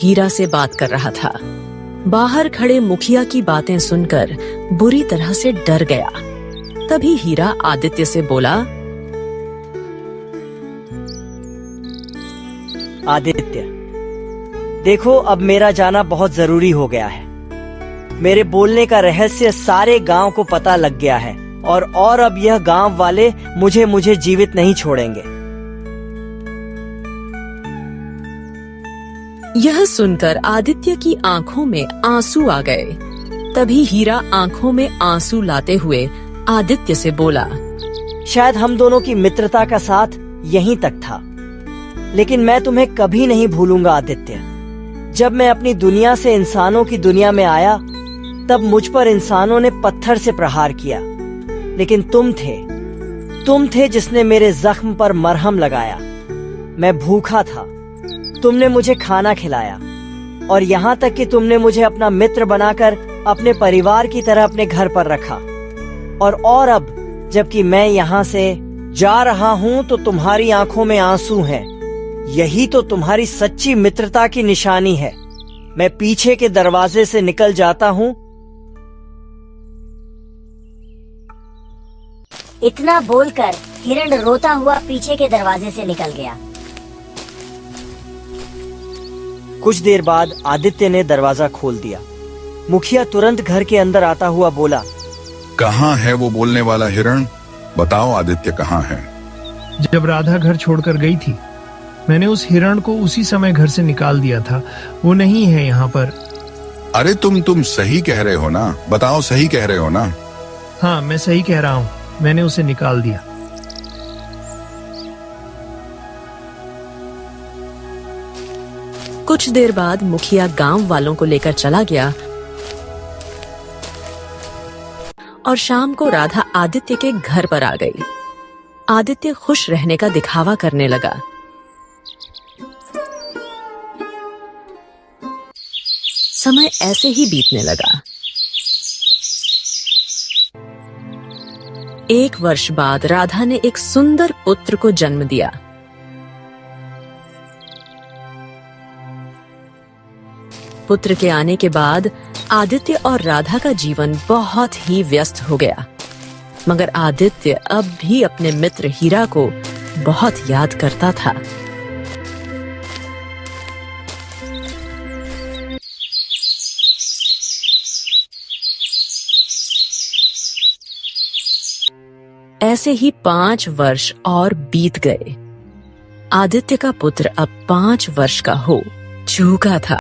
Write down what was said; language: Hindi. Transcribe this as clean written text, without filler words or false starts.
हीरा से बात कर रहा था। बाहर खड़े मुखिया की बातें सुनकर बुरी तरह से डर गया। तभी हीरा आदित्य से बोला, आदित्य, देखो अब मेरा जाना बहुत जरूरी हो गया है। मेरे बोलने का रहस्य सारे गांव को पता लग गया है और अब यह गांव वाले मुझे जीवित नहीं छोड़ेंगे। यह सुनकर आदित्य की आंखों में आंसू आ गए। तभी हीरा आंखों में आंसू लाते हुए आदित्य से बोला, शायद हम दोनों की मित्रता का साथ यहीं तक था, लेकिन मैं तुम्हें कभी नहीं भूलूंगा आदित्य। जब मैं अपनी दुनिया से इंसानों की दुनिया में आया, तब मुझ पर इंसानों ने पत्थर से प्रहार किया, लेकिन तुम थे जिसने मेरे जख्म पर मरहम लगाया। मैं भूखा था, तुमने मुझे खाना खिलाया और यहाँ तक कि तुमने मुझे अपना मित्र बनाकर अपने परिवार की तरह अपने घर पर रखा। और अब जबकि मैं यहाँ से जा रहा हूँ तो तुम्हारी आंखों में आंसू हैं। यही तो तुम्हारी सच्ची मित्रता की निशानी है। मैं पीछे के दरवाजे से निकल जाता हूँ। इतना बोलकर हिरण रोता हुआ पीछे के दरवाजे से निकल गया। कुछ देर बाद आदित्य ने दरवाजा खोल दिया। मुखिया तुरंत घर के अंदर आता हुआ बोला, कहाँ है वो बोलने वाला हिरण? बताओ आदित्य कहाँ है? जब राधा घर छोड़कर गई थी, मैंने उस हिरण को उसी समय घर से निकाल दिया था। वो नहीं है यहाँ पर। अरे तुम सही कह रहे हो ना? बताओ, सही कह रहे हो ना? हाँ, मैं सही कह रहा हूँ। मैंने उसे निकाल दिया। कुछ देर बाद मुखिया गांव वालों को लेकर चला गया और शाम को राधा आदित्य के घर पर आ गई। आदित्य खुश रहने का दिखावा करने लगा। समय ऐसे ही बीतने लगा। 1 वर्ष बाद राधा ने एक सुंदर पुत्र को जन्म दिया। पुत्र के आने के बाद आदित्य और राधा का जीवन बहुत ही व्यस्त हो गया, मगर आदित्य अब भी अपने मित्र हीरा को बहुत याद करता था। ऐसे ही 5 वर्ष और बीत गए। आदित्य का पुत्र अब 5 वर्ष का हो चुका था।